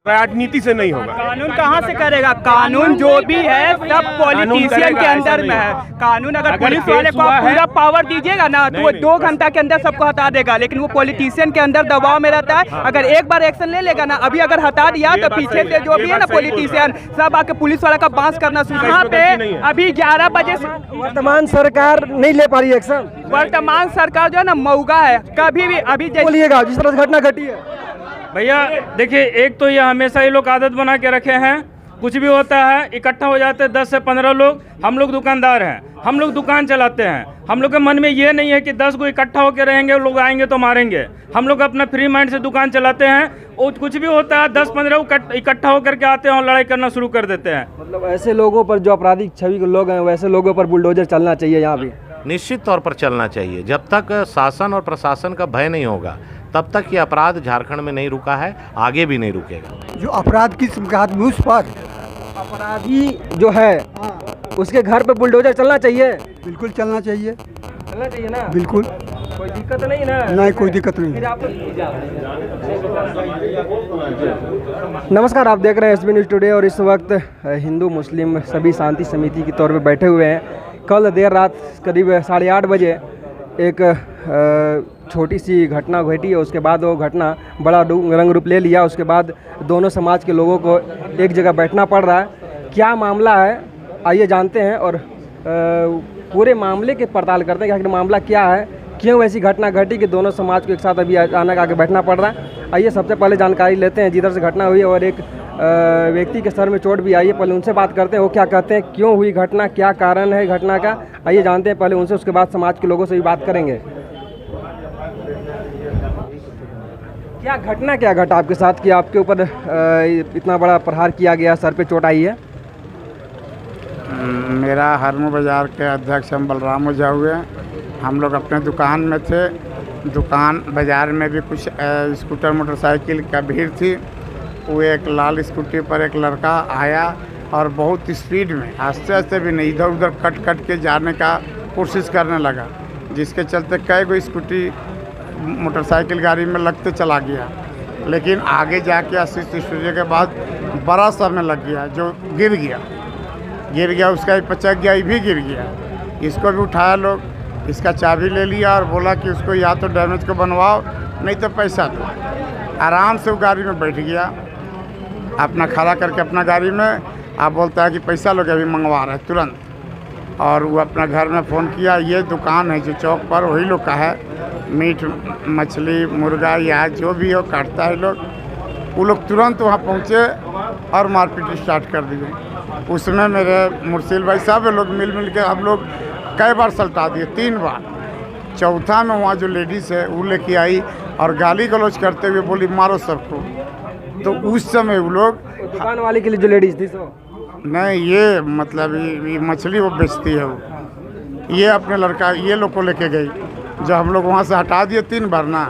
राजनीति से नहीं होगा। कानून कहाँ से करेगा? कानून जो भी है सब पॉलिटिशियन के अंदर में है। कानून अगर पुलिस वाले को आप पूरा पावर दीजिएगा ना तो वो 2 घंटा के अंदर सबको हटा देगा, लेकिन वो पॉलिटिशियन के अंदर दबाव में रहता है। अगर एक बार एक्शन ले लेगा ना, अभी अगर हटा दिया तो पीछे से जो भी है ना पॉलिटिशियन सब आके पुलिस वाला का बांस करना शुरू। यहाँ पे अभी 11 बजे वर्तमान सरकार नहीं ले पा रही एक्शन। वर्तमान सरकार जो है ना मऊगा है, कभी भी अभी बोलिएगा जिस तरह से घटना घटी है। भैया देखिए, एक तो ये हमेशा ये लोग आदत बना के रखे हैं, कुछ भी होता है इकट्ठा हो जाते हैं 10 से 15 लोग। हम लोग दुकानदार हैं, हम लोग दुकान चलाते हैं, हम लोग के मन में ये नहीं है कि 10 को इकट्ठा होकर रहेंगे, लोग आएंगे तो मारेंगे। हम लोग अपना फ्री माइंड से दुकान चलाते हैं और कुछ भी होता है 10-15 इकट्ठा होकर के आते हैं और लड़ाई करना शुरू कर देते हैं। मतलब ऐसे लोगों पर, जो आपराधिक छवि के लोग हैं, वैसे लोगों पर बुलडोजर चलना चाहिए यहाँ भी। निश्चित तौर पर चलना चाहिए। जब तक शासन और प्रशासन का भय नहीं होगा तब तक ये अपराध झारखंड में नहीं रुका है, आगे भी नहीं रुकेगा। जो अपराध किस्म के हाथ में उस पर अपराधी जो है उसके घर पे बुलडोजर चलना चाहिए। बिल्कुल चलना चाहिए ना, बिल्कुल कोई दिक्कत नहीं ना। नहीं, कोई दिक्कत नहीं। नमस्कार, आप देख रहे हैं एसबी न्यूज़ टुडे और इस वक्त हिंदू मुस्लिम सभी शांति समिति के तौर पे बैठे हुए हैं। कल देर रात करीब 8:30 बजे एक छोटी सी घटना घटी है, उसके बाद वो घटना बड़ा रंग रूप ले लिया। उसके बाद दोनों समाज के लोगों को एक जगह बैठना पड़ रहा है। क्या मामला है आइए जानते हैं और पूरे मामले की पड़ताल करते हैं कि आखिर मामला क्या है, क्यों ऐसी घटना घटी कि दोनों समाज को एक साथ अभी अचानक आके बैठना पड़ रहा है। आइए सबसे पहले जानकारी लेते हैं जिधर से घटना हुई और एक व्यक्ति के सर में चोट भी आई है, पहले उनसे बात करते हैं वो क्या कहते हैं, क्यों हुई घटना, क्या कारण है घटना का। आइए जानते हैं पहले उनसे, उसके बाद समाज के लोगों से भी बात करेंगे। क्या घटना क्या घटा आपके साथ कि आपके ऊपर इतना बड़ा प्रहार किया गया, सर पे चोट आई है? मेरा हरमू बाज़ार के अध्यक्ष हम बलराम ओझा हुए। हम लोग अपने दुकान में थे। दुकान बाज़ार में भी कुछ स्कूटर मोटरसाइकिल का भीड़ थी। वो एक लाल स्कूटी पर एक लड़का आया और बहुत स्पीड में, आस्ते आस्ते भी नहीं, इधर उधर कट के जाने का कोशिश करने लगा, जिसके चलते कई गो स्कूटी मोटरसाइकिल गाड़ी में लगते चला गया। लेकिन आगे जाके 80 स्पीड के बाद बड़ा सा में लग गया, जो गिर गया, उसका ही पचक गया, ये भी गिर गया। इसको भी उठाया लोग, इसका चाबी ले लिया और बोला कि उसको या तो डैमेज को बनवाओ नहीं तो पैसा दो। आराम से वो गाड़ी में बैठ गया, अपना खड़ा करके अपना गाड़ी में आप बोलता है कि पैसा लोग अभी मंगवा रहे हैं तुरंत। और वो अपना घर में फ़ोन किया, ये दुकान है जो चौक पर वही लोग का है, मीट मछली मुर्गा या जो भी हो काटता है लोग। वो लोग तुरंत वहाँ पहुँचे और मारपीट स्टार्ट कर दिए। उसमें मेरे मुर्सिल भाई साहब लोग मिल के हम लोग कई बार सल्टा दिए, 3 बार। चौथा में वहाँ जो लेडीज़ है वो लेके आई और गाली गलौज करते हुए बोली मारो सबको। तो उस समय वो लोग दुकान वाले के लिए जो लेडीज़ थी सो नहीं, ये मतलब ये मछली वो बेचती है, वो ये अपने लड़का ये लोग को लेके गई। जब हम लोग वहाँ से हटा दिए 3 बार ना,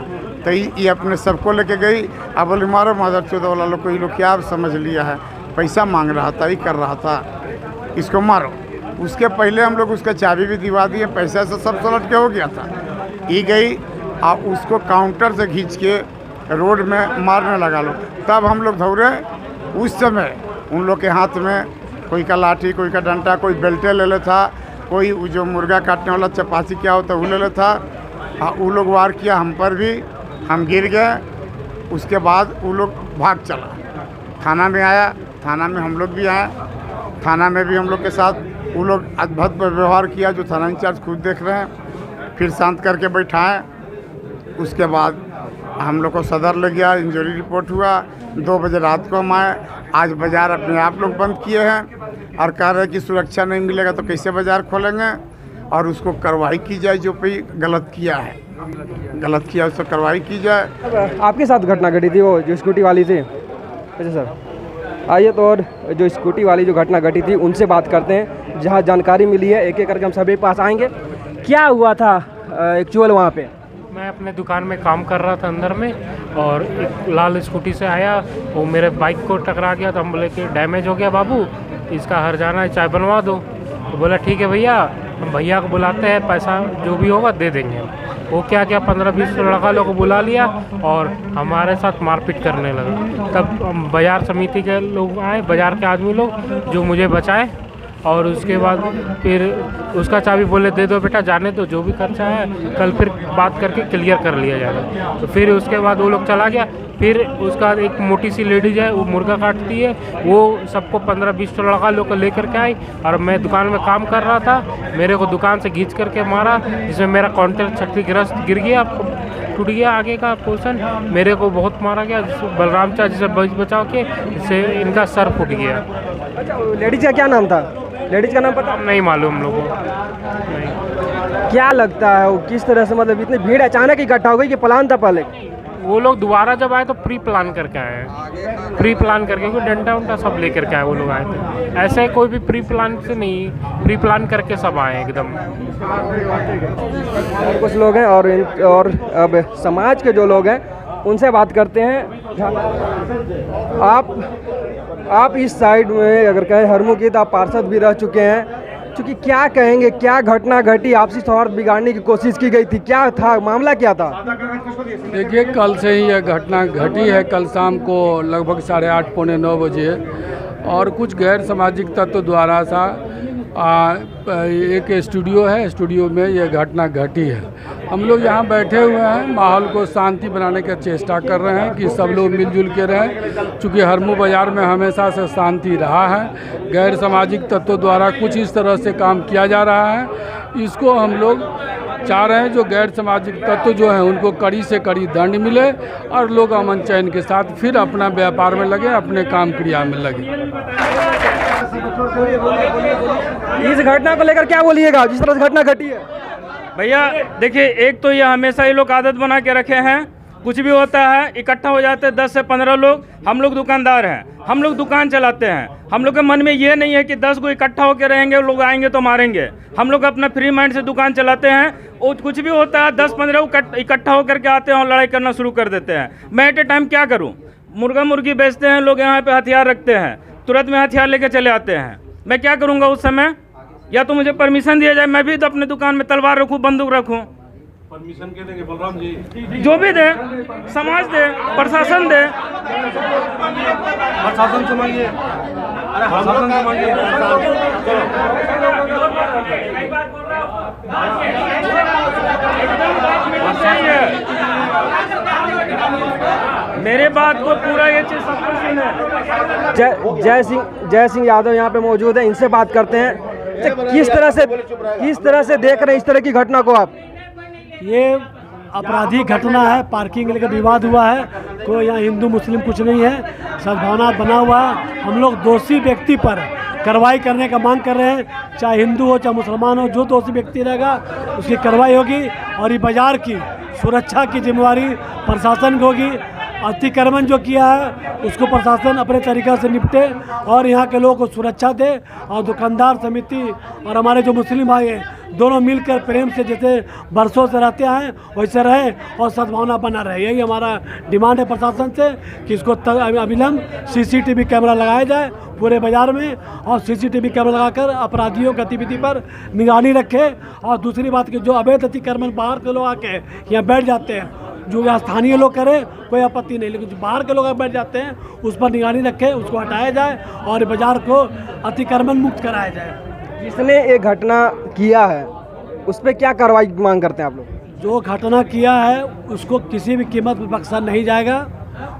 तो ये अपने सबको लेके गई। अब बोली मारो माधर चौदह वाला लोग को, ये लोग क्या समझ लिया है, पैसा मांग रहा था, ये कर रहा था, इसको मारो। उसके पहले हम लोग उसका चाबी भी दिवा दिए, पैसा से सब सलट के हो गया था। ये गई और उसको काउंटर से खींच के रोड में मारने लगा लोग। तब हम लोग दौड़े। उस समय उन लोग के हाथ में कोई का लाठी, कोई का डंडा, कोई बेल्टे ले ले था, कोई जो मुर्गा काटने वाला चपासी क्या होता वो ले ले था। वो लोग वार किया हम पर भी, हम गिर गए। उसके बाद वो लोग भाग चला, थाना में आया, थाना में हम लोग भी आए। थाना में भी हम लोग के साथ वो लोग अद्भुत व्यवहार किया, जो थाना इंचार्ज खुद देख रहे हैं। फिर शांत करके बैठाएं। उसके बाद हम लोग को सदर ले गया, इंजरी रिपोर्ट हुआ। 2 बजे रात को हम आए। आज बाज़ार अपने आप लोग बंद किए हैं और कह रहे हैं कि सुरक्षा नहीं मिलेगा तो कैसे बाज़ार खोलेंगे, और उसको कार्रवाई की जाए, जो पे गलत किया उस पर कार्रवाई की जाए। आपके साथ घटना घटी थी वो जो स्कूटी वाली थी? अच्छा सर, आइए तो और जो स्कूटी वाली जो घटना घटी थी उनसे बात करते हैं, जहां जानकारी मिली है एक एक करके हम सभी पास आएंगे। क्या हुआ था एक्चुअल वहां पे? मैं अपने दुकान में काम कर रहा था अंदर में, और एक लाल स्कूटी से आया, वो मेरे बाइक को टकरा गया। तो हम बोले कि डैमेज हो गया बाबू, इसका हर्जाना है, चाय बनवा दो। तो बोला ठीक है भैया, हम भैया को बुलाते हैं, पैसा जो भी होगा दे देंगे। वो क्या 15-20 लड़का लोग को बुला लिया और हमारे साथ मारपीट करने लगा। तब बाज़ार समिति के लोग आए, बाज़ार के आदमी लोग, जो मुझे बचाए। और उसके बाद फिर उसका चाबी बोले दे दो बेटा, जाने दो, जो भी खर्चा है कल फिर बात करके क्लियर कर लिया जाएगा। तो फिर उसके बाद वो लोग चला गया। फिर उसका एक मोटी सी लेडीज है, वो मुर्गा काटती है, वो सबको 15-20 लड़का लोग को लेकर के आई। और मैं दुकान में काम कर रहा था, मेरे को दुकान से खींच करके मारा, जिसमें मेरा काउंटर क्षतिग्रस्त गिर गया, टूट गया आगे का पोर्शन। मेरे को बहुत मारा गया, बलराम चाचा से बचाव के, जिससे इनका सर फूट गया। अच्छा, लेडीज का क्या नाम था? लेडीज का नाम पता नहीं मालूम हम लोगों को, नहीं। क्या लगता है वो किस तरह से, मतलब इतनी भीड़ अचानक इकट्ठा हो गई कि प्लान था पहले? वो लोग दोबारा जब आए तो प्री प्लान करके आए हैं, प्री प्लान करके, क्योंकि डंडा उंडा सब लेकर के आए वो लोग आए थे। ऐसे कोई भी प्री प्लान से नहीं, प्री प्लान करके सब आए एकदम। और कुछ लोग हैं और अब समाज के जो लोग हैं उनसे बात करते हैं। आप इस साइड में अगर कहें हरमुखी, तो आप पार्षद भी रह चुके हैं, क्योंकि क्या कहेंगे, क्या घटना घटी? आपसी सौहार्द बिगाड़ने की कोशिश की गई थी, क्या था मामला, क्या था? देखिए, कल से ही यह घटना घटी है। कल शाम को लगभग 8:30 पौने 9 बजे और कुछ गैर सामाजिक तत्व द्वारा सा एक स्टूडियो है, स्टूडियो में यह घटना घटी है। हम लोग यहाँ बैठे हुए हैं, माहौल को शांति बनाने का चेष्टा कर रहे हैं कि सब लोग मिलजुल के रहें, चूँकि हरमू बाज़ार में हमेशा से शांति रहा है। गैर सामाजिक तत्वों द्वारा कुछ इस तरह से काम किया जा रहा है, इसको हम लोग चाह रहे हैं जो गैर सामाजिक तत्व जो हैं उनको कड़ी से कड़ी दंड मिले और लोग अमन चैन के साथ फिर अपना व्यापार में लगे, अपने काम क्रिया में लगे। इस घटना को लेकर क्या बोलिएगा, जिस तरह से घटना घटी है? भैया देखिए, एक तो ये हमेशा ये लोग आदत बना के रखे हैं, कुछ भी होता है इकट्ठा हो जाते हैं 10 से 15 लोग। हम लोग दुकानदार हैं, हम लोग दुकान चलाते हैं, हम लोग के मन में ये नहीं है कि 10 को इकट्ठा होकर रहेंगे, लोग आएंगे तो मारेंगे। हम लोग अपना फ्री माइंड से दुकान चलाते हैं। और कुछ भी होता है 10-15 इकट्ठा होकर के आते हैं और लड़ाई करना शुरू कर देते हैं। मैं एट ए टाइम क्या करूं? मुर्गा मुर्गी बेचते हैं लोग, यहाँ पे हथियार रखते हैं, तुरंत में हथियार लेकर चले आते हैं। मैं क्या करूँगा उस समय? या तो मुझे परमिशन दिया जाए, मैं भी तो अपने दुकान में तलवार रखूँ, बंदूक रखूँ। परमिशन के देंगे बलराम जी? जो भी दे, समाज दे, प्रशासन दे। प्रशासन से मांगिए, अरे प्रशासन से मांगिए। मेरे बात को पूरा ये चीज सब कुछ सुने। जय सिंह यादव यहाँ पे मौजूद है, इनसे बात करते हैं। किस तरह से देख रहे हैं इस तरह की घटना को आप? ये आपराधिक घटना है, पार्किंग लेकर विवाद हुआ है, कोई यहाँ हिंदू मुस्लिम कुछ नहीं है, सद्भावना बना हुआ है। हम लोग दोषी व्यक्ति पर कार्रवाई करने का मांग कर रहे हैं, चाहे हिंदू हो चाहे मुसलमान हो, जो दोषी व्यक्ति रहेगा उसकी कार्रवाई होगी। और ये बाज़ार की सुरक्षा की जिम्मेवारी प्रशासन की होगी। अतिक्रमण जो किया है उसको प्रशासन अपने तरीक़े से निपटे और यहाँ के लोगों को सुरक्षा दे। और दुकानदार समिति और हमारे जो मुस्लिम भाई हैं दोनों मिलकर प्रेम से जैसे बरसों से रहते हैं वैसे रहे और सद्भावना बना रहे। यही हमारा डिमांड है प्रशासन से कि इसको अविलंब CCTV कैमरा लगाया जाए पूरे बाज़ार में और CCTV कैमरा लगाकर अपराधियों गतिविधि पर निगरानी रखे। और दूसरी बात कि जो अवैध अतिक्रमण बाहर के लोग आके यहाँ बैठ जाते हैं, जो यहाँ स्थानीय लोग करें कोई आपत्ति नहीं, लेकिन जो बाहर के लोग बैठ जाते हैं उस पर निगरानी रखें, उसको हटाया जाए और बाज़ार को अतिक्रमण मुक्त कराया जाए। जिसने ये घटना किया है उस पर क्या कार्रवाई मांग करते हैं आप लोग? जो घटना किया है उसको किसी भी कीमत पर बख्शा नहीं जाएगा,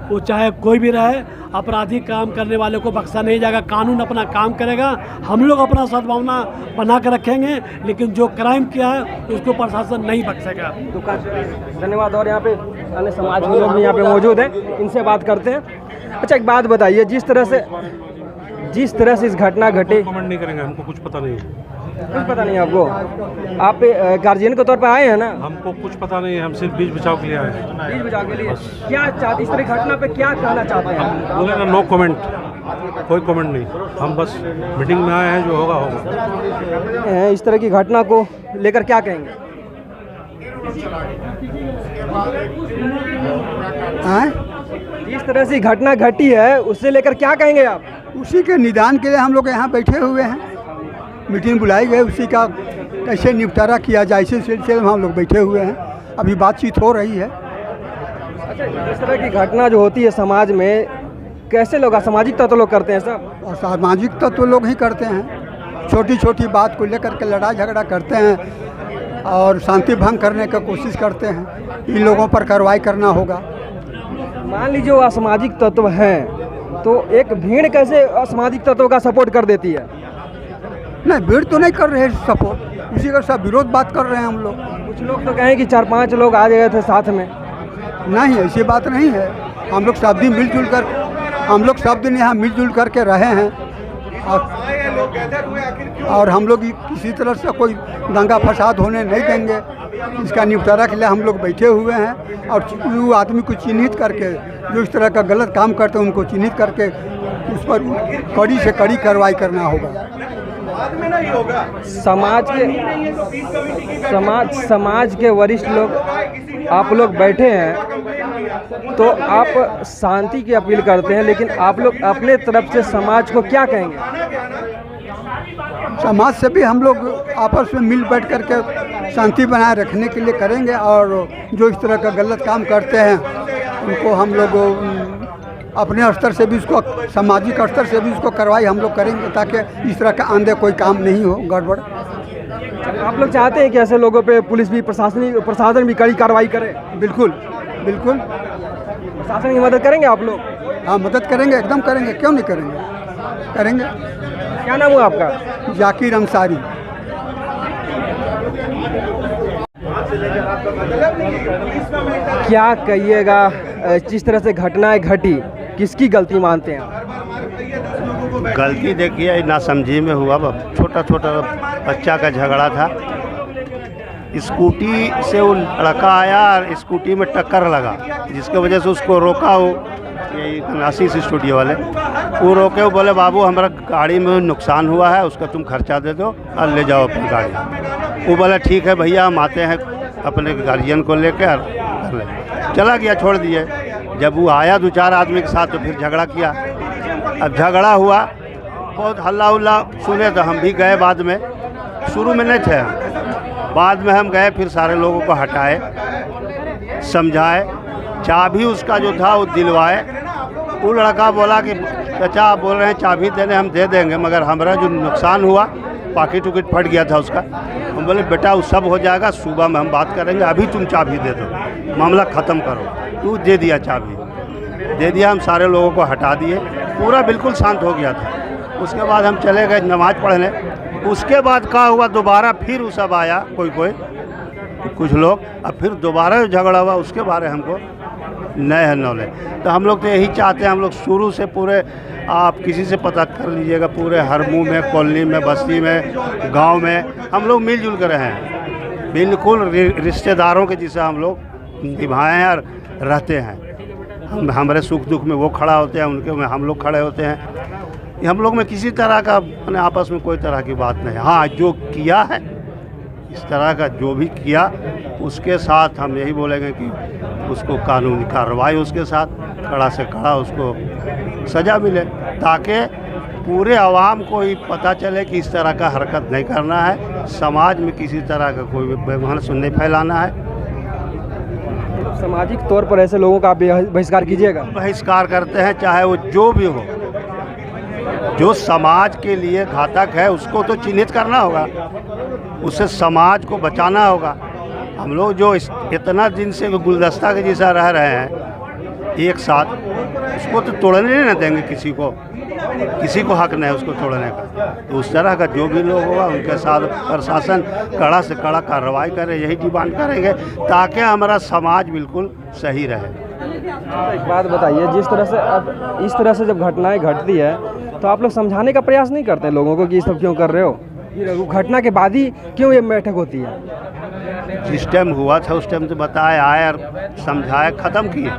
वो चाहे कोई भी रहे। आपराधिक काम करने वाले को बख्शा नहीं जाएगा, कानून अपना काम करेगा। हम लोग अपना सद्भावना बना कर रखेंगे, लेकिन जो क्राइम किया है उसको प्रशासन नहीं बख्शेगा। धन्यवाद। और यहाँ पे अन्य समाज के लोग भी यहाँ पे मौजूद हैं, इनसे बात करते हैं। अच्छा, एक बात बताइए, जिस तरह से इस घटना घटी, कमेंट नहीं करेंगे, हमको कुछ पता नहीं है। कुछ पता नहीं आपको? आप गार्जियन के तौर पर आए हैं ना? हमको कुछ पता नहीं है, हम सिर्फ बीच बचाव के लिए आए हैं। बीच बचाव के लिए क्या चाहते, इस तरह घटना पे क्या कहना चाहते हैं? बोले ना नो कमेंट, कोई कमेंट नहीं, हम बस मीटिंग में आए हैं, जो होगा होगा। इस तरह की घटना को लेकर क्या कहेंगे? जिस तरह से घटना घटी है उससे लेकर क्या कहेंगे आप? उसी के निदान के लिए हम लोग यहाँ बैठे हुए हैं, मीटिंग बुलाई गई, उसी का कैसे निपटारा किया जाए, इसी सिलसिले में हम लोग बैठे हुए हैं। अभी बातचीत हो रही है। अच्छा, इस तरह की घटना जो होती है समाज में, कैसे लोग असामाजिक तत्व लोग करते हैं सब? और सामाजिक तत्व लोग ही करते हैं, छोटी छोटी बात को लेकर के लड़ाई झगड़ा करते हैं और शांति भंग करने की कोशिश करते हैं। इन लोगों पर कार्रवाई करना होगा। मान लीजिए वो असामाजिक तत्व हैं, तो एक भीड़ कैसे असामाजिक तत्वों का सपोर्ट कर देती है? नहीं, भीड़ तो नहीं कर रहे सपोर्ट, उसी का सब विरोध बात कर रहे हैं हम लोग। कुछ लोग तो कहें कि 4-5 लोग आ गए थे साथ में। नहीं, ऐसी बात नहीं है। हम लोग सब दिन मिलजुल कर, हम लोग सब दिन यहाँ मिलजुल करके रहे हैं और हम लोग किसी तरह से कोई दंगा फसाद होने नहीं देंगे। इसका निपटारा के लिए हम लोग बैठे हुए हैं और वो आदमी को चिन्हित करके, जो इस तरह का गलत काम करते हैं उनको चिन्हित करके उस पर कड़ी से कड़ी कार्रवाई करना होगा। समाज के वरिष्ठ लोग, आप लोग बैठे हैं तो आप शांति की अपील करते हैं, लेकिन आप लोग अपने तरफ से समाज को क्या कहेंगे? समाज से भी हम लोग आपस में मिल बैठ करके शांति बनाए रखने के लिए करेंगे और जो इस तरह का गलत काम करते हैं उनको हम लोग अपने स्तर से भी उसको, सामाजिक स्तर से भी उसको कार्रवाई हम लोग करेंगे ताकि इस तरह का आंदे कोई काम नहीं हो गड़बड़। आप लोग चाहते हैं कि ऐसे लोगों पे पुलिस भी, प्रशासन भी कड़ी कार्रवाई करे? बिल्कुल बिल्कुल। प्रशासन की मदद करेंगे आप लोग? हाँ, मदद करेंगे, एकदम करेंगे, क्यों नहीं करेंगे, करेंगे। क्या नाम हुआ आपका? जाकिर अंसारी। क्या कहिएगा, जिस तरह से घटनाएं घटी, किसकी गलती मानते हैं? गलती देखिए नासमझी में हुआ। छोटा छोटा बच्चा का झगड़ा था, स्कूटी से वो लड़का आया और स्कूटी में टक्कर लगा, जिसके वजह से उसको रोका। वो ये आशीष स्टूडियो वाले वो रोके, वो बोले बाबू हमारा गाड़ी में नुकसान हुआ है, उसका तुम खर्चा दे दो और ले जाओ अपनी गाड़ी। वो बोला ठीक है भैया, हम आते हैं अपने गार्जियन को लेकर कर ले। चला गया, छोड़ दिए। जब वो आया 2-4 आदमी के साथ तो फिर झगड़ा किया। अब झगड़ा हुआ, बहुत हल्ला उल्ला सुने तो हम भी गए। बाद में, शुरू में नहीं थे, बाद में हम गए, फिर सारे लोगों को हटाए, समझाए, चाबी उसका जो था वो दिलवाए। वो लड़का बोला कि चाचा आप बोल रहे हैं चाबी देने, हम दे देंगे, मगर हमारा जो नुकसान हुआ, पॉकेट उकेट फट गया था उसका। हम बोले बेटा वो सब हो जाएगा, सुबह में हम बात करेंगे, अभी तुम चाबी दे दो, मामला ख़त्म करो। तू दे दिया, चाबी दे दिया, हम सारे लोगों को हटा दिए, पूरा बिल्कुल शांत हो गया था। उसके बाद हम चले गए नमाज़ पढ़ने। उसके बाद क्या हुआ, दोबारा फिर वो सब आया, कोई कुछ लोग, अब फिर दोबारा झगड़ा हुआ, उसके बारे हमको नए है नॉलेज। तो हम लोग तो यही चाहते हैं, हम लोग शुरू से पूरे, आप किसी से पता कर लीजिएगा, पूरे हर मुँह में, कॉलोनी में, बस्ती में, गांव में हम लोग मिलजुल कर रहे हैं, बिल्कुल रिश्तेदारों के जैसे हम लोग निभाए हैं और रहते हैं। हमारे सुख दुख में वो खड़ा होते हैं, उनके में हम लोग खड़े होते हैं। हम लोग में किसी तरह का अपने आपस में कोई तरह की बात नहीं। हाँ, जो किया है इस तरह का जो भी किया, उसके साथ हम यही बोलेंगे कि उसको कानूनी कार्रवाई, उसके साथ कड़ा से कड़ा उसको सज़ा मिले, ताकि पूरे आवाम को ही पता चले कि इस तरह का हरकत नहीं करना है, समाज में किसी तरह का कोई बेईमान नहीं फैलाना है। सामाजिक तौर पर ऐसे लोगों का आप बहिष्कार कीजिएगा? बहिष्कार करते हैं, चाहे वो जो भी हो, जो समाज के लिए घातक है उसको तो चिन्हित करना होगा, उससे समाज को बचाना होगा। हम लोग जो इतना दिन से गुलदस्ता के जैसा रह रहे हैं एक साथ, उसको तो तोड़ने नहीं देंगे, किसी को हक नहीं है उसको तोड़ने का। तो उस तरह का जो भी लोग होगा उनके साथ प्रशासन कड़ा से कड़ा कार्रवाई करे, यही डिमांड करेंगे, ताकि हमारा समाज बिल्कुल सही रहे। एक बात बताइए, जिस तरह से अब इस तरह से जब घटनाएं घटती है तो आप लोग समझाने का प्रयास नहीं करते लोगों को कि ये सब क्यों कर रहे हो? घटना के बाद ही क्यों ये बैठक होती है? जिस टाइम हुआ था उस टाइम तो बताए, आए और समझाए, ख़त्म किए,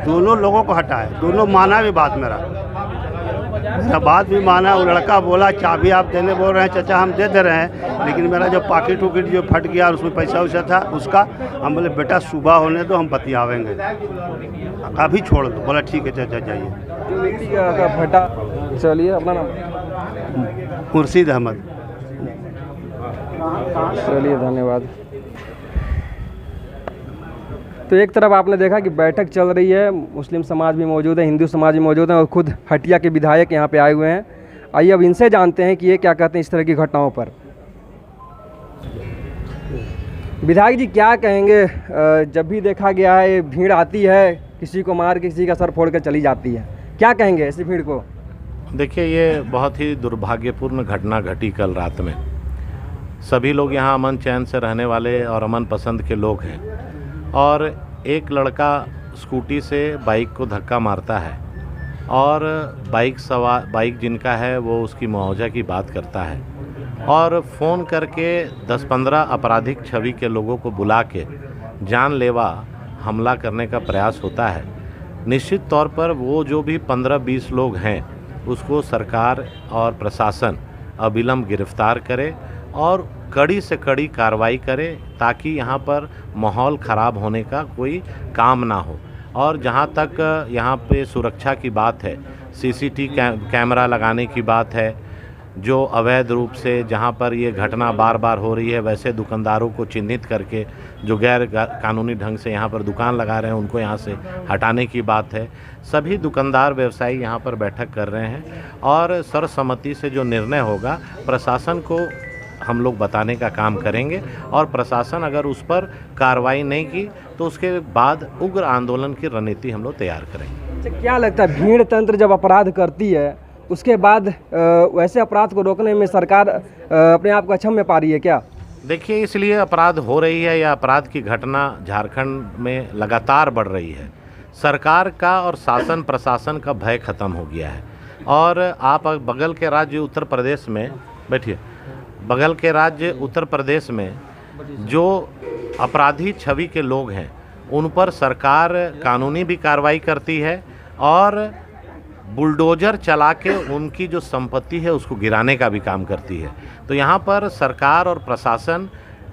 दोनों लोगों को हटाए, दोनों माना भी बात, मेरा बात भी माना। वो लड़का बोला चाबी आप देने बोल रहे हैं चाचा, हम दे रहे हैं, लेकिन मेरा जो पॉकेट उकेट जो फट गया और उसमें पैसा वैसा था उसका, हम बोले बेटा सुबह होने दो, हम बतियावेंगे, अभी छोड़ दो। बोला ठीक है चाचा जाइए। जो व्यक्ति का फटा, चलिए अपना नाम? मुर्शीद अहमद। चलिए धन्यवाद। तो एक तरफ आपने देखा कि बैठक चल रही है, मुस्लिम समाज भी मौजूद है, हिंदू समाज भी मौजूद है और खुद हटिया के विधायक यहाँ पे आए हुए हैं। आइए अब इनसे जानते हैं कि ये क्या कहते हैं इस तरह की घटनाओं पर। विधायक जी क्या कहेंगे, जब भी देखा गया है भीड़ आती है, किसी को मार के किसी का सर फोड़ कर चली जाती है, क्या कहेंगे ऐसी भीड़ को? देखिए, ये बहुत ही दुर्भाग्यपूर्ण घटना घटी कल रात में। सभी लोग यहाँ अमन चैन से रहने वाले और अमन पसंद के लोग हैं और एक लड़का स्कूटी से बाइक को धक्का मारता है और बाइक जिनका है वो उसकी मुआवजा की बात करता है और फ़ोन करके 10-15 आपराधिक छवि के लोगों को बुला के जानलेवा हमला करने का प्रयास होता है। निश्चित तौर पर वो जो भी 15-20 लोग हैं उसको सरकार और प्रशासन अविलंब गिरफ्तार करे और कड़ी से कड़ी कार्रवाई करे ताकि यहाँ पर माहौल ख़राब होने का कोई काम ना हो। और जहाँ तक यहाँ पे सुरक्षा की बात है, सीसीटीवी कैमरा लगाने की बात है, जो अवैध रूप से जहाँ पर ये घटना बार बार हो रही है वैसे दुकानदारों को चिन्हित करके जो गैर कानूनी ढंग से यहाँ पर दुकान लगा रहे हैं उनको यहाँ से हटाने की बात है। सभी दुकानदार व्यवसायी यहाँ पर बैठक कर रहे हैं और सर्वसम्मति से जो निर्णय होगा प्रशासन को हम लोग बताने का काम करेंगे और प्रशासन अगर उस पर कार्रवाई नहीं की तो उसके बाद उग्र आंदोलन की रणनीति हम लोग तैयार करेंगे। क्या लगता है भीड़ तंत्र जब अपराध करती है उसके बाद वैसे अपराध को रोकने में सरकार अपने आप को अक्षम में पा रही है क्या? देखिए, इसलिए अपराध हो रही है या अपराध की घटना झारखंड में लगातार बढ़ रही है। सरकार का और शासन प्रशासन का भय खत्म हो गया है। और आप बगल के राज्य उत्तर प्रदेश में बैठिए, बगल के राज्य उत्तर प्रदेश में जो अपराधी छवि के लोग हैं उन पर सरकार कानूनी भी कार्रवाई करती है और बुलडोजर चला के उनकी जो संपत्ति है उसको गिराने का भी काम करती है। तो यहाँ पर सरकार और प्रशासन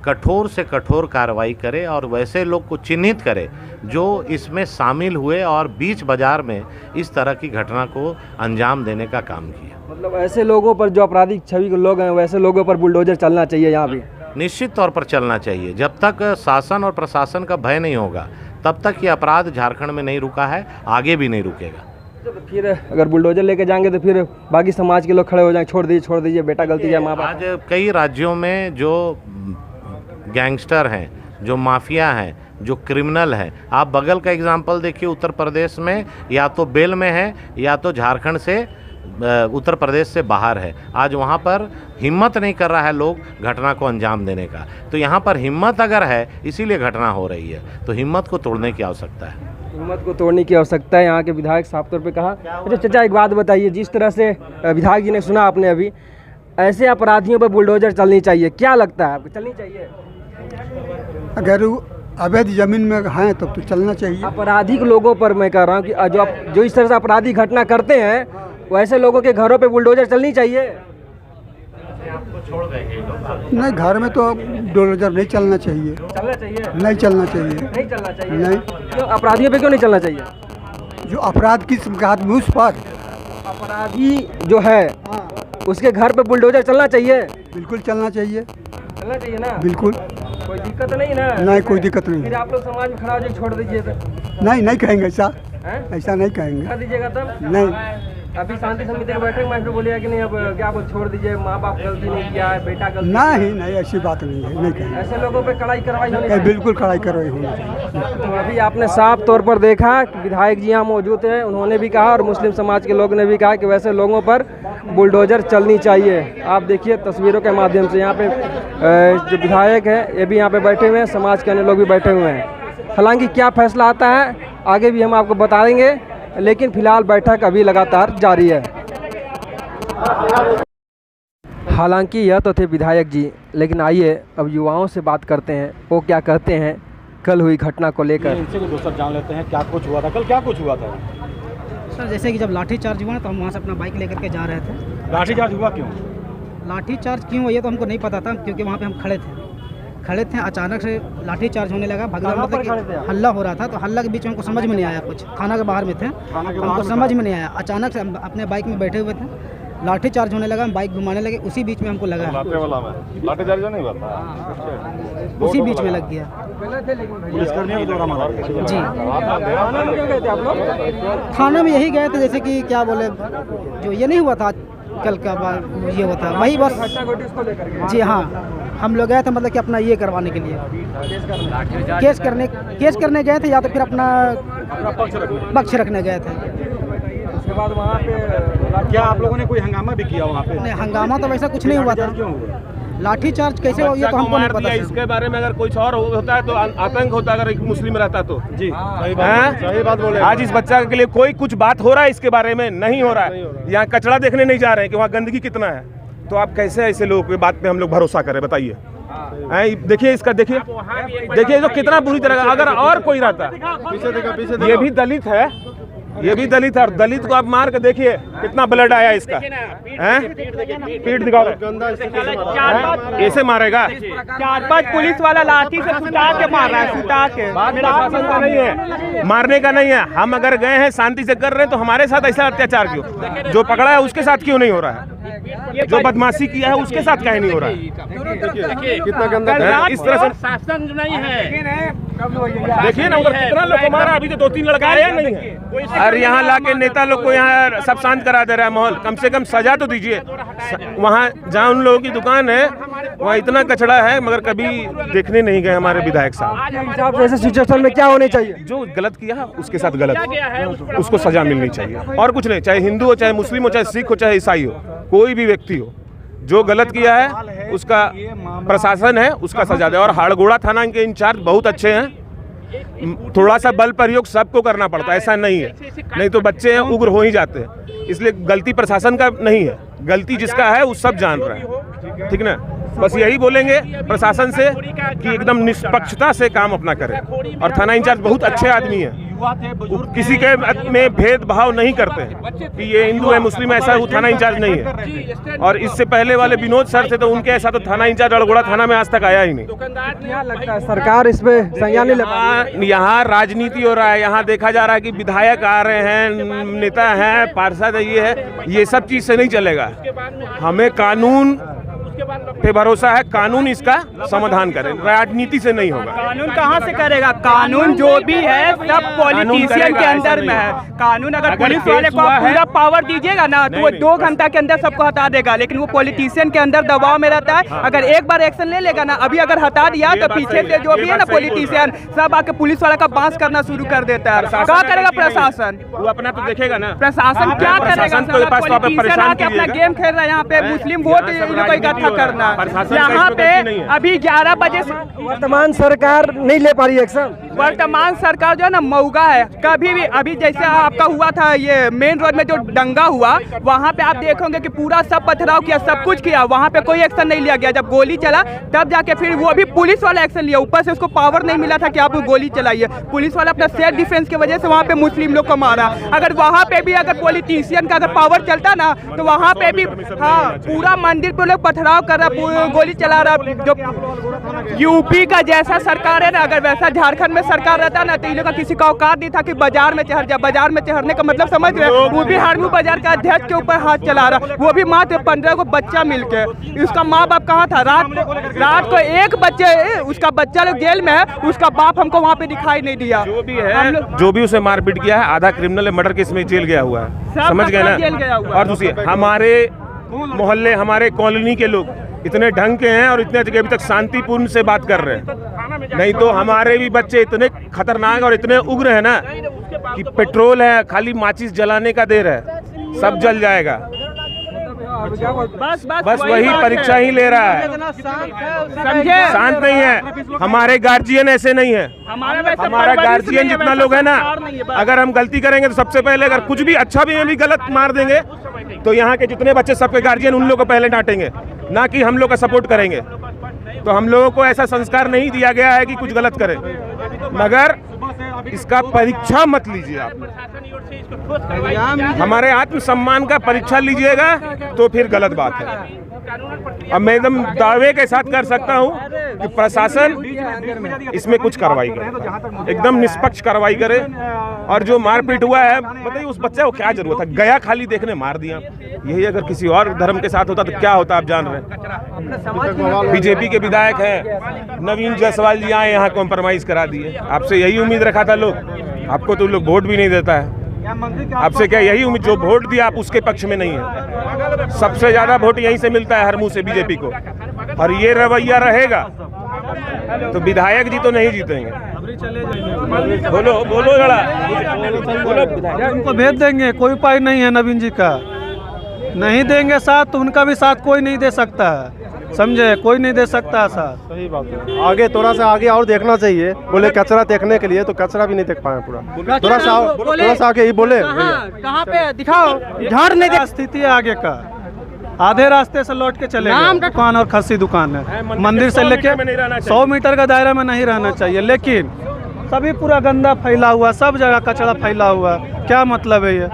कठोर से कठोर कार्रवाई करे और वैसे लोग को चिन्हित करे जो इसमें शामिल हुए और बीच बाजार में इस तरह की घटना को अंजाम देने का काम किया। मतलब ऐसे लोगों पर जो आपराधिक छवि के लोग हैं वैसे लोगों पर बुलडोजर चलना चाहिए यहाँ भी? निश्चित तौर पर चलना चाहिए। जब तक शासन और प्रशासन का भय नहीं होगा तब तक ये अपराध झारखंड में नहीं रुका है, आगे भी नहीं रुकेगा। तो फिर अगर बुलडोजर लेके जाएंगे तो फिर बाकी समाज के लोग खड़े हो जाएंगे, छोड़ दीजिए बेटा गलती है माँ बाप। आज कई राज्यों में जो गैंगस्टर हैं, जो माफिया हैं, जो क्रिमिनल हैं, आप बगल का एग्जांपल देखिए, उत्तर प्रदेश में या तो बेल में है या तो झारखंड से उत्तर प्रदेश से बाहर है। आज वहाँ पर हिम्मत नहीं कर रहा है लोग घटना को अंजाम देने का। तो यहाँ पर हिम्मत अगर है इसीलिए घटना हो रही है, तो हिम्मत को तोड़ने की आवश्यकता है। हिम्मत को तोड़ने की आवश्यकता है, यहाँ के विधायक साफ तौर पे कहा। अच्छा चाचा, एक बात बताइए, जिस तरह से विधायक जी ने सुना आपने अभी, ऐसे अपराधियों पर बुलडोजर चलनी चाहिए, क्या लगता है आपको चलनी चाहिए? अगर अवैध जमीन में हैं तब तो चलना चाहिए। आपराधिक लोगों पर मैं कह रहा हूँ कि जो इस तरह से आपराधिक घटना करते हैं वैसे लोगों के घरों पे बुलडोजर चलनी चाहिए। नहीं, घर में तो बुलडोजर नहीं चलना चाहिए। चलना चाहिए? नहीं चलना चाहिए। नहीं चलना चाहिए? नहीं। क्यों? अपराधियों पे क्यों नहीं चलना चाहिए? जो अपराध किस हाथ में उस पर अपराधी जो है उसके घर पे बुलडोजर चलना चाहिए। बिल्कुल चलना चाहिए। चलना चाहिए ना? बिल्कुल। कोई दिक्कत नहीं ना? नहीं, कोई दिक्कत नहीं। फिर आप लोग समाज में खड़ा हो जाए छोड़ दीजिए तो? नहीं कहेंगे ऐसा। ऐसा नहीं कहेंगे। कर दीजिएगा तब? नहीं। अभी शांति समिति की बैठक में आपने बोलिए कि नहीं, अब क्या आप छोड़ दीजिए, माँ बाप गलती नहीं किया है, बेटा गलती नहीं, ऐसी बात नहीं है। नहीं कहेंगे। ऐसे लोगों पे कड़ाई कार्रवाई होनी चाहिए। बिल्कुल कड़ाई कार्रवाई होनी चाहिए। तो अभी आपने साफ तौर पर देखा कि विधायक जी यहाँ मौजूद हैं, उन्होंने भी कहा और मुस्लिम समाज के लोग ने भी कहा कि वैसे लोगों पर बुलडोजर चलनी चाहिए। आप देखिए तस्वीरों के माध्यम से यहाँ पे जो विधायक है ये भी यहाँ पे बैठे हुए हैं, समाज के अन्य लोग भी बैठे हुए हैं। हालांकि क्या फैसला आता है आगे भी हम आपको बताएंगे, लेकिन फिलहाल बैठक अभी लगातार जारी है। हालांकि यह तो थे विधायक जी, लेकिन आइए अब युवाओं से बात करते हैं, वो क्या कहते हैं कल हुई घटना को लेकर। इनसे कुछ दोस्त जान लेते हैं क्या कुछ हुआ था कल, क्या कुछ हुआ था? सर जैसे कि जब लाठीचार्ज हुआ तो हम वहाँ से अपना बाइक लेकर के जा रहे थे। लाठीचार्ज हुआ क्यों? लाठीचार्ज क्यों हुआ ये तो हमको नहीं पता था, क्योंकि वहाँ पे हम खड़े थे, अचानक से लाठीचार्ज होने लगा, भगदड़ मतलब हल्ला हो रहा था। तो हल्ला के बीच में हमको समझ में नहीं आया, कुछ खाना के बाहर में थे, हमको समझ में नहीं आया। अचानक से हम अपने बाइक में बैठे हुए थे, लाठी चार्ज होने लगा, हम बाइक घुमाने लगे, उसी बीच में हमको लगा, लाठी चार्ज नहीं हुआ, उसी बीच में लग गया। पुलिसकर्मियों को दौरा मारा जी, थाना में यही गए थे, जैसे कि क्या बोले, जो ये नहीं हुआ था कल का ये हुआ था, वही बस। जी हाँ, हम लोग गए थे मतलब कि अपना ये करवाने के लिए, केस करने गए थे, या तो फिर अपना पक्ष रखने गए थे। उसके बाद वहाँ पे क्या आप लोगों ने कोई हंगामा भी किया वहाँ पे? नहीं, हंगामा तो वैसा कुछ नहीं हुआ था। लाठी चार्ज कैसे हो, ये तो हमको नहीं पता। इसके बारे में अगर कुछ और होता है तो आतंक होता, अगर एक मुस्लिम रहता तो। जी सही बात बोले। आज इस बच्चा के लिए कोई कुछ बात हो रहा है, इसके बारे में नहीं हो रहा है। यहाँ कचरा देखने नहीं जा रहे हैं कि वहाँ गंदगी कितना है, तो आप कैसे ऐसे लोगों की बात पे हम लोग भरोसा करें, बताइए। देखिए इसका, देखिए जो कितना बुरी तरह, अगर और कोई रहता, ये भी दलित है, ये भी दलित है, और दलित को आप मार के देखिए कितना ब्लड आया इसका, पीठ दिखाओ, ऐसे मारेगा। 4-5 पुलिस वाला लाठी से सुता के मार रहा है, सुता के। प्रशासन का नहीं है, मारने का नहीं है। हम अगर गए हैं शांति से कर रहे हैं, तो हमारे साथ ऐसा अत्याचार क्यों? जो पकड़ा है उसके साथ क्यों नहीं हो रहा है? जो बदमाशी किया है उसके साथ क्या नहीं हो रहा है? कितना गंदा इस तरह से शासन नहीं है। देखिए ना, उधर कितना लोग को मारा, अभी तो 2-3 लड़का आया नहीं है। और यहाँ लाके नेता लोग को यहाँ सब शांत करा दे रहा है माहौल। कम से कम सजा तो दीजिए। वहाँ जहाँ उन लोगों की दुकान है वहाँ इतना कचरा है, मगर कभी देखने नहीं गए हमारे विधायक साहब। ऐसे सिचुएशन में क्या होनी चाहिए? जो गलत किया है उसके साथ गलत, उसको सजा मिलनी चाहिए, और कुछ नहीं। चाहे हिंदू हो, चाहे मुस्लिम हो, चाहे सिख हो, चाहे ईसाई हो, कोई भी व्यक्ति हो, जो गलत किया है उसका प्रशासन है उसका सजा दे। और हाड़गोड़ा थाना के इंचार्ज बहुत अच्छे हैं। थोड़ा सा बल प्रयोग सबको करना पड़ता है, ऐसा नहीं है, नहीं तो बच्चे हैं उग्र हो ही जाते हैं। इसलिए गलती प्रशासन का नहीं है, गलती जिसका है वो सब जान रहे हैं, ठीक ना। बस यही बोलेंगे प्रशासन से कि एकदम निष्पक्षता से काम अपना करें। और थाना इंचार्ज बहुत अच्छे आदमी हैं, किसी के में भेदभाव नहीं करते हैं कि ये हिंदू है मुस्लिम है, ऐसा वो थाना इंचार्ज नहीं है। और इससे पहले वाले विनोद सर थे, तो उनके ऐसा तो थाना इंचार्ज अड़गोड़ा थाना में आज तक आया ही नहीं। क्या लगता है सरकार इस पे संज्ञान नहीं ले पा रही? यहाँ राजनीति हो रहा है, यहाँ देखा जा रहा है कि विधायक आ रहे हैं, नेता हैं, पार्षद ये सब चीज से नहीं चलेगा। हमें कानून पे भरोसा है, कानून इसका समाधान करे, राजनीति से नहीं होगा। कानून कहाँ से करेगा? कानून जो भी है सब पॉलिटिशियन के अंदर में है। कानून अगर पुलिस वाले को आप पूरा पावर दीजिएगा ना, तो वो 2 घंटा के अंदर सबको हटा देगा, लेकिन वो पॉलिटिशियन के अंदर दबाव में रहता है। अगर एक बार एक्शन ले लेगा ना, अभी अगर हटा दिया तो पीछे से जो भी है ना पॉलिटिशियन सब आके पुलिस वाला का बांस करना शुरू कर देता है। क्या करेगा प्रशासन? वो अपना तो देखेगा ना, प्रशासन क्या करेगा? पॉलिटिशियन आके अपना गेम खेल रहा है यहाँ पे, मुस्लिम वोट इनको इकट्ठा करना। यहाँ पे अभी 11 बजे से वर्तमान सरकार नहीं ले पा रही एक्शन। वर्तमान सरकार जो है ना मऊगा है। कभी भी अभी जैसे आपका हुआ था ये मेन रोड में जो दंगा हुआ, वहाँ पे आप देखोगे कि पूरा सब पथराव किया, सब कुछ किया, वहाँ पे कोई एक्शन नहीं लिया गया। जब गोली चला तब जाके फिर वो भी पुलिस वाला एक्शन लिया। ऊपर से उसको पावर नहीं मिला था कि आप गोली चलाइए। पुलिस वाला अपना सेल्फ डिफेंस की वजह से वहाँ पे मुस्लिम लोग को मारा। अगर वहाँ पे भी अगर पॉलिटिशियन का अगर पावर चलता ना, तो वहाँ पे भी हाँ पूरा मंदिर पे लोग पथराव कर रहा, गोली चला रहा। जो यूपी का जैसा सरकार है ना, अगर वैसा झारखंड में सरकार रहता ना, तो इन लोग का किसी का औकात नहीं था कि बाजार में चढ़ जा। बाजार में चढ़ने का मतलब समझ रहे, वो भी हारमू बाजार का अध्यक्ष के ऊपर हाथ चला रहा, वो भी मात्र 15 को बच्चा मिलके। उसका माँ बाप कहाँ था? रात को एक बच्चे, उसका बच्चा लोग जेल में है, उसका बाप हमको वहाँ पे दिखाई नहीं दिया। जो भी है, जो भी उसे मारपीट किया है, आधा क्रिमिनल मर्डर केस में जेल गया हुआ है, समझ गए ना। और दूसरी, हमारे मोहल्ले, हमारे कॉलोनी के लोग इतने ढंग के हैं और इतने जगह अभी तक शांतिपूर्ण से बात कर रहे हैं। नहीं तो हमारे भी बच्चे इतने खतरनाक और इतने उग्र हैं ना कि पेट्रोल है, खाली माचिस जलाने का देर है, सब जल जाएगा। बस वही परीक्षा ही ले रहा है, समझे? शांत नहीं है। हमारे गार्जियन ऐसे नहीं है। हमारा गार्जियन जितना लोग है ना, अगर हम गलती करेंगे तो सबसे पहले, अगर कुछ भी अच्छा भी गलत मार देंगे, तो यहाँ के जितने बच्चे सबके गार्जियन उन लोगों को पहले डांटेंगे, ना कि हम लोग का सपोर्ट करेंगे। तो हम लोगों को ऐसा संस्कार नहीं दिया गया है कि कुछ गलत करें, मगर इसका परीक्षा मत लीजिए आप। हमारे आत्मसम्मान का परीक्षा लीजिएगा तो फिर गलत बात है। अब मैं एकदम दावे के साथ कर सकता हूँ कि प्रशासन इसमें कुछ कार्रवाई करे, एकदम निष्पक्ष कार्रवाई करे। और जो मारपीट हुआ है, बताइए उस बच्चे को क्या जरूरत है, गया खाली देखने मार दिया। यही अगर किसी और धर्म के साथ होता तो क्या होता, आप जान रहे हैं। बीजेपी के विधायक हैं नवीन जायसवाल जी आए यहाँ कॉम्प्रोमाइज करा दिए। आपसे यही उम्मीद रखा था लोग, आपको तो लोग वोट भी नहीं देता है। आपसे क्या यही उम्मीद, जो वोट दिया आप उसके पक्ष में नहीं है। सबसे ज्यादा वोट यहीं से मिलता है हर मुंह से बीजेपी को, और ये रवैया रहेगा तो विधायक जी तो नहीं जीतेंगे। बोलो बोलो जरा, बोलो। उनको भेज देंगे, कोई उपाय नहीं है नवीन जी का। नहीं देंगे साथ तो उनका भी साथ कोई नहीं दे सकता है, समझे, कोई नहीं दे सकता साथ। सही बात है। आगे थोड़ा सा आगे और देखना चाहिए। बोले कचरा देखने के लिए, तो कचरा भी नहीं देख पाए पूरा। थोड़ा सा आगे ही बोले, कहाँ पे दिखाओ, झाड़ नहीं दे। स्थिति है आगे का, आधे रास्ते से लौट के चले गए। दुकान और खस्सी दुकान है, मंदिर से लेके 100 मीटर का दायरा में नहीं रहना चाहिए, लेकिन सभी पूरा गंदा फैला हुआ, सब जगह कचरा फैला हुआ। क्या मतलब है ये?